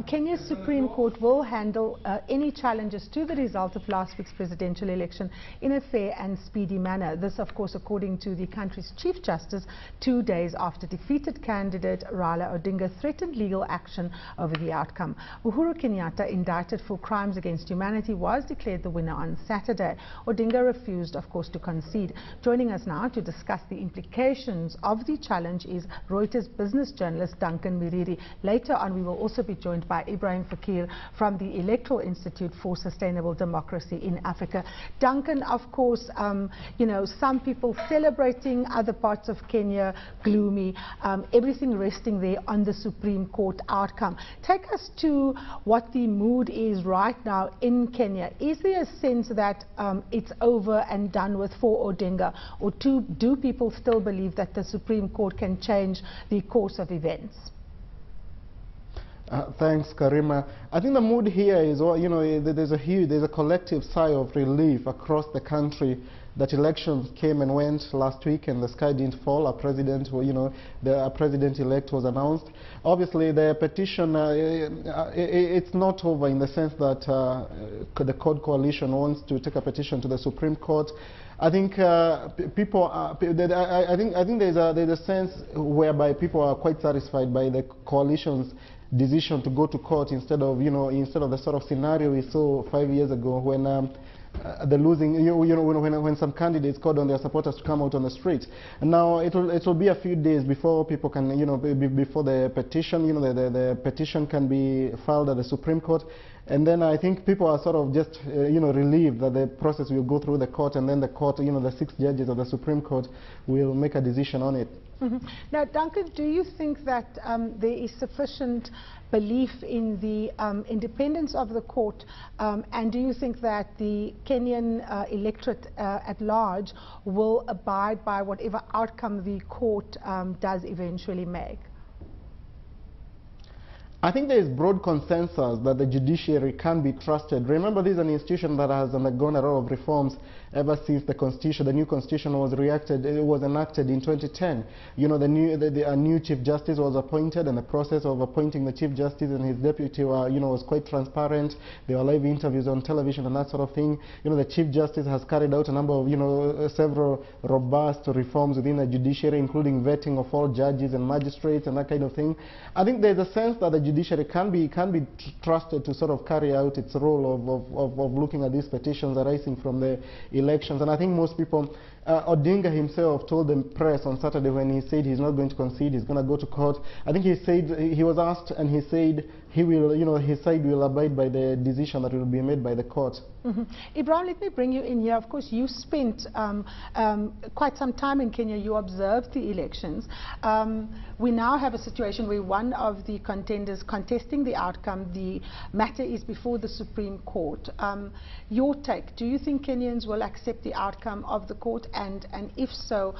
Kenya's Supreme Court will handle any challenges to the result of last week's presidential election in a fair and speedy manner. This, of course, according to the country's Chief Justice, 2 days after defeated candidate Raila Odinga threatened legal action over the outcome. Uhuru Kenyatta, indicted for crimes against humanity, was declared the winner on Saturday. Odinga refused, of course, to concede. Joining us now to discuss the implications of the challenge is Reuters business journalist Duncan Miriri. Later on, we will also be joined by Ibrahim Fakir from the Electoral Institute for Sustainable Democracy in Africa. Duncan, of course, you know, some people celebrating, other parts of Kenya gloomy, everything resting there on the Supreme Court outcome. Take us to what the mood is right now in Kenya. Is there a sense that it's over and done with for Odinga, or do people still believe that the Supreme Court can change the course of events? Thanks, Karima. I think the mood here is, you know, there's a collective sigh of relief across the country that elections came and went last week and the sky didn't fall. A president, you know, the president-elect was announced. Obviously, the petition, it's not over in the sense that the Code Coalition wants to take a petition to the Supreme Court. I think people are, I think there's a sense whereby people are quite satisfied by the coalition's decision to go to court instead of the sort of scenario we saw 5 years ago when the losing, when some candidates called on their supporters to come out on the street. And now it'll be a few days before people can, before the petition, the petition can be filed at the Supreme Court. And then I think people are sort of just, relieved that the process will go through the court, and then the court, the 6 judges of the Supreme Court will make a decision on it. Mm-hmm. Now, Duncan, do you think that there is sufficient belief in the independence of the court, and do you think that the Kenyan electorate at large will abide by whatever outcome the court does eventually make? I think there is broad consensus that the judiciary can be trusted. Remember, this is an institution that has undergone a lot of reforms ever since the new constitution was enacted in 2010. A new chief justice was appointed, and the process of appointing the chief justice and his deputy was quite transparent. There were live interviews on television and that sort of thing. The chief justice has carried out a number of several robust reforms within the judiciary, including vetting of all judges and magistrates and that kind of thing. I think there's a sense that the judiciary can be trusted to sort of carry out its role of looking at these petitions arising from the elections. And I think most people, Odinga himself told the press on Saturday when he said he's not going to concede, he's going to go to court. I think he said, he was asked and he said he will, his side will abide by the decision that will be made by the court. Mm-hmm. Ibrahim, let me bring you in here. Of course, you spent quite some time in Kenya. You observed the elections. We now have a situation where one of the contenders contesting the outcome, the matter is before the Supreme Court. Your take, do you think Kenyans will accept the outcome of the court? And if so,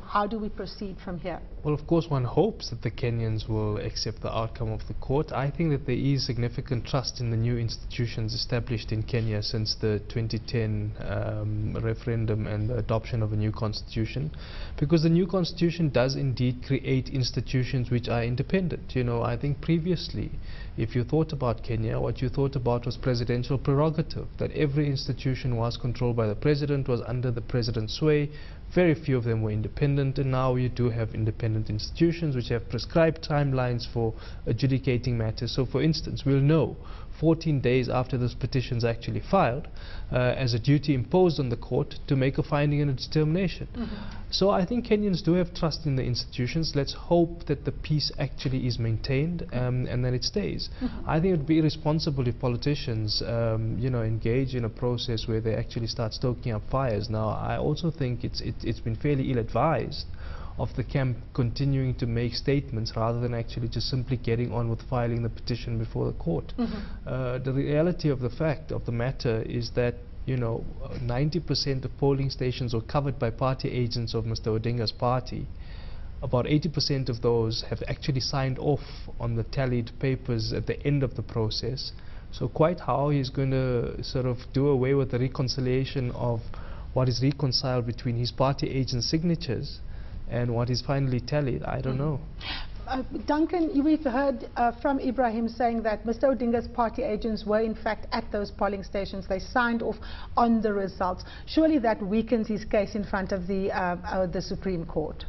how do we proceed from here? Well, of course, one hopes that the Kenyans will accept the outcome of the court. I think that there is significant trust in the new institutions established in Kenya since the 2010 referendum and the adoption of a new constitution, because the new constitution does indeed create institutions which are independent. I think previously, if you thought about Kenya, what you thought about was presidential prerogative, that every institution was controlled by the president, was under the president's sway. Very few of them were independent, and now you do have independent institutions which have prescribed timelines for adjudicating matters. So, for instance, we'll know 14 days after those petitions actually filed as a duty imposed on the court to make a finding and a determination. Mm-hmm. So I think Kenyans do have trust in the institutions. Let's hope that the peace actually is maintained and that it stays. Mm-hmm. I think it would be irresponsible if politicians engage in a process where they actually start stoking up fires. Now, I also think it's been fairly ill-advised of the camp continuing to make statements rather than actually just simply getting on with filing the petition before the court. Mm-hmm. The reality of the fact of the matter is that 90% of polling stations were covered by party agents of Mr. Odinga's party. About 80% of those have actually signed off on the tallied papers at the end of the process. So quite how he's going to sort of do away with the reconciliation of what is reconciled between his party agent signatures and what is finally tallied, I don't know. Duncan, we've heard from Ibrahim saying that Mr. Odinga's party agents were in fact at those polling stations. They signed off on the results. Surely that weakens his case in front of the Supreme Court.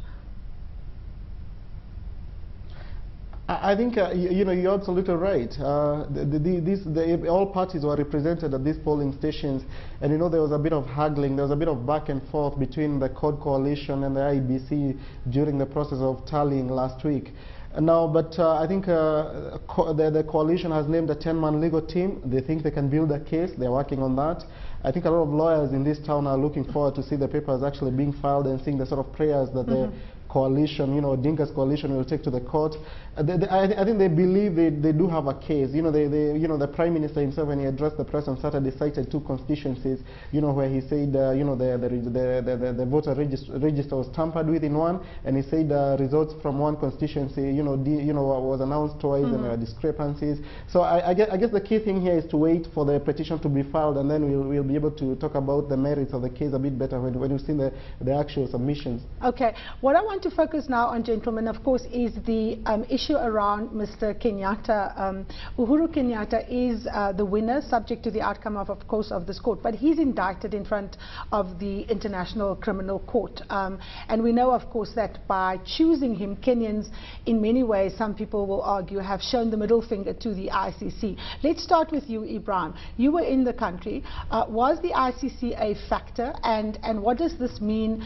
I think you're absolutely right. All parties were represented at these polling stations, and there was a bit of haggling, there was a bit of back and forth between the CORD coalition and the IEBC during the process of tallying last week. Now, but I think the coalition has named a 10-man legal team. They think they can build a case. They're working on that. I think a lot of lawyers in this town are looking forward to see the papers actually being filed and seeing the sort of prayers that the coalition, Odinga's coalition will take to the court. I think they believe they do have a case. The Prime Minister himself, when he addressed the press on Saturday, cited two constituencies, where he said, the voter register was tampered with in one, and he said results from one constituency, was announced twice, and there are discrepancies. So I guess the key thing here is to wait for the petition to be filed, and then we'll be able to talk about the merits of the case a bit better when we've seen the actual submissions. Okay. What I want to focus now on, gentlemen, of course, is the issue around Mr. Kenyatta. Uhuru Kenyatta is the winner, subject to the outcome of course, of this court, but he's indicted in front of the International Criminal Court. And we know, of course, that by choosing him, Kenyans, in many ways, some people will argue, have shown the middle finger to the ICC. Let's start with you, Ibrahim. You were in the country. Was the ICC a factor, and what does this mean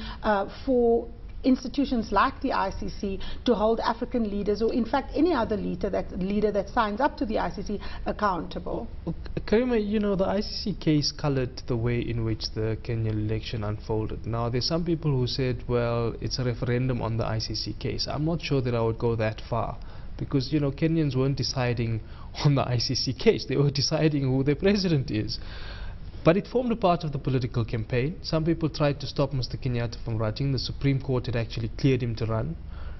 for institutions like the ICC to hold African leaders, or in fact any other leader that signs up to the ICC, accountable? Karima, the ICC case colored the way in which the Kenyan election unfolded. Now, there's some people who said, well, it's a referendum on the ICC case. I'm not sure that I would go that far, because Kenyans weren't deciding on the ICC case. They were deciding who their president is. But it formed a part of the political campaign. Some people tried to stop Mr. Kenyatta from running. The Supreme Court had actually cleared him to run,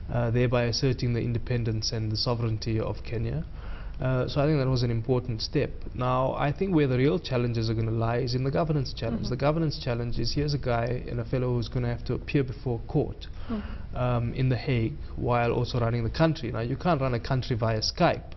thereby asserting the independence and the sovereignty of Kenya. So I think that was an important step. Now, I think where the real challenges are going to lie is in the governance challenge. The governance challenge is, here's a guy and a fellow who's going to have to appear before court in The Hague while also running the country. Now, you can't run a country via Skype.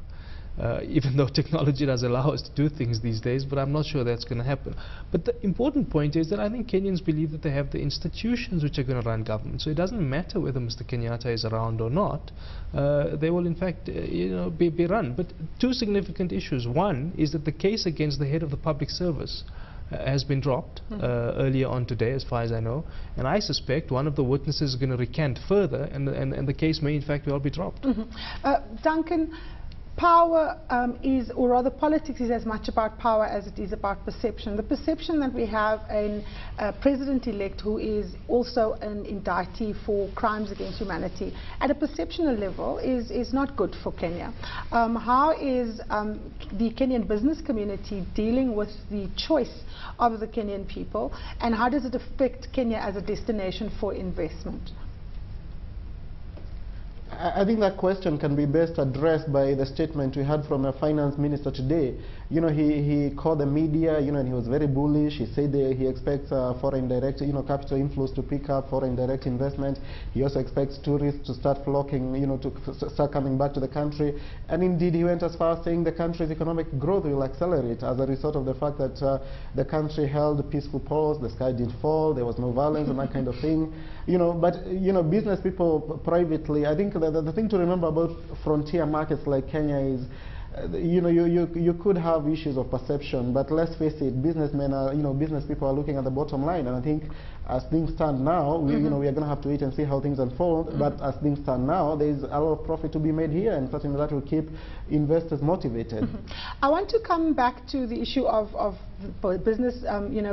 Even though technology does allow us to do things these days, but I'm not sure that's going to happen. But the important point is that I think Kenyans believe that they have the institutions which are going to run government. So it doesn't matter whether Mr. Kenyatta is around or not. They will in fact be run. But two significant issues. One is that the case against the head of the public service has been dropped earlier on today, as far as I know, and I suspect one of the witnesses is going to recant further, and the case may in fact well be dropped. Duncan, power is, or rather politics is as much about power as it is about perception. The perception that we have a president-elect who is also an indictee for crimes against humanity at a perceptional level is not good for Kenya. How is the Kenyan business community dealing with the choice of the Kenyan people, and how does it affect Kenya as a destination for investment? I think that question can be best addressed by the statement we had from the finance minister today. He called the media, and he was very bullish. He said he expects foreign direct, capital inflows to pick up, foreign direct investment. He also expects tourists to start flocking, to start coming back to the country. And indeed, he went as far as saying the country's economic growth will accelerate as a result of the fact that the country held peaceful polls, the sky didn't fall, there was no violence and that kind of thing. But business people privately, I think the thing to remember about frontier markets like Kenya is, you could have issues of perception, but let's face it, businessmen are, business people are looking at the bottom line, and I think as things stand now, we are going to have to wait and see how things unfold. But as things stand now, there is a lot of profit to be made here, and certainly that will keep investors motivated. I want to come back to the issue of business,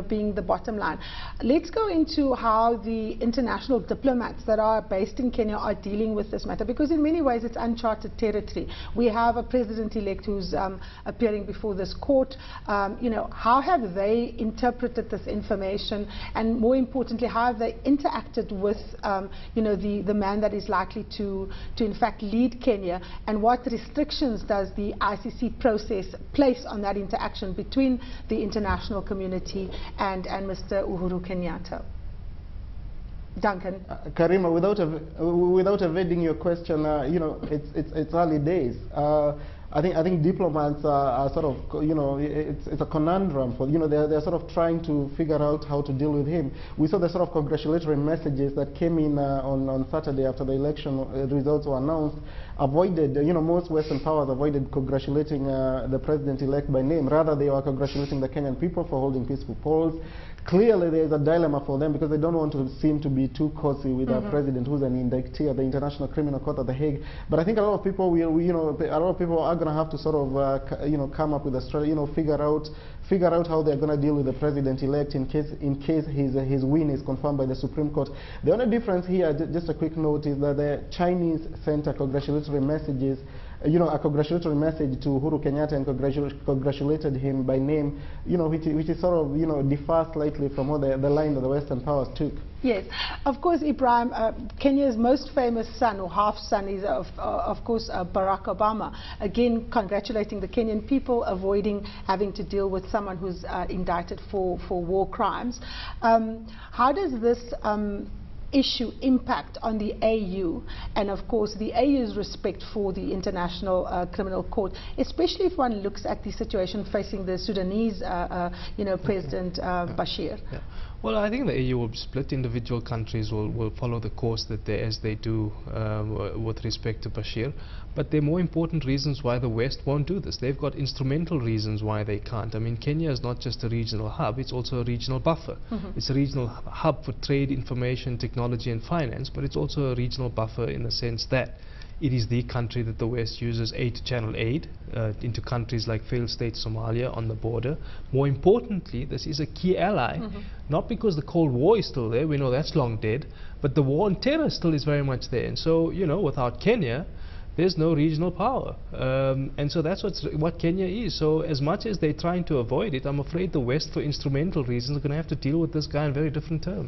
being the bottom line. Let's go into how the international diplomats that are based in Kenya are dealing with this matter, because in many ways it's uncharted territory. We have a president-elect who's appearing before this court. How have they interpreted this information, and more importantly, how have they interacted with the man that is likely to in fact lead Kenya, and what restrictions does the ICC process place on that interaction between the international community and Mr. Uhuru Kenyatta? Duncan. Karima, without evading your question, you know, it's early days. I think diplomats are sort of, you know, it's a conundrum for, you know, they're sort of trying to figure out how to deal with him. We saw the sort of congratulatory messages that came in on Saturday after the election results were announced. Avoided, you know, most Western powers avoided congratulating the president-elect by name. Rather, they were congratulating the Kenyan people for holding peaceful polls. Clearly, there is a dilemma for them because they don't want to seem to be too cozy with our president, who's an indictee at the International Criminal Court at The Hague. But I think a lot of people will, you know, a lot of people are going to have to sort of, you know, come up with a strategy, you know, figure out how they're going to deal with the president-elect in case his win is confirmed by the Supreme Court. The only difference here, just a quick note, is that the Chinese sent a congratulatory messages. You know, a congratulatory message to Uhuru Kenyatta and congratulated him by name, you know, which is sort of, you know, differs slightly from what the line that the Western powers took. Yes, of course, Ibrahim, Kenya's most famous son or half-son is, of course, Barack Obama. Again, congratulating the Kenyan people, avoiding having to deal with someone who's indicted for war crimes. How does this issue impact on the AU and of course the AU's respect for the International Criminal Court, especially if one looks at the situation facing the Sudanese you know, President Bashir? Yeah. Well, I think the AU will split. Individual countries will follow the course that as they do with respect to Bashir. But there are more important reasons why the West won't do this. They've got instrumental reasons why they can't. I mean, Kenya is not just a regional hub, it's also a regional buffer. It's a regional hub for trade, information, technology and finance, but it's also a regional buffer in the sense that it is the country that the West uses aid to channel aid into countries like failed state Somalia on the border. More importantly, this is a key ally, not because the Cold War is still there, we know that's long dead, but the war on terror still is very much there. And so, you know, without Kenya, there's no regional power. And so that's what Kenya is. So as much as they're trying to avoid it, I'm afraid the West, for instrumental reasons, are going to have to deal with this guy in very different terms.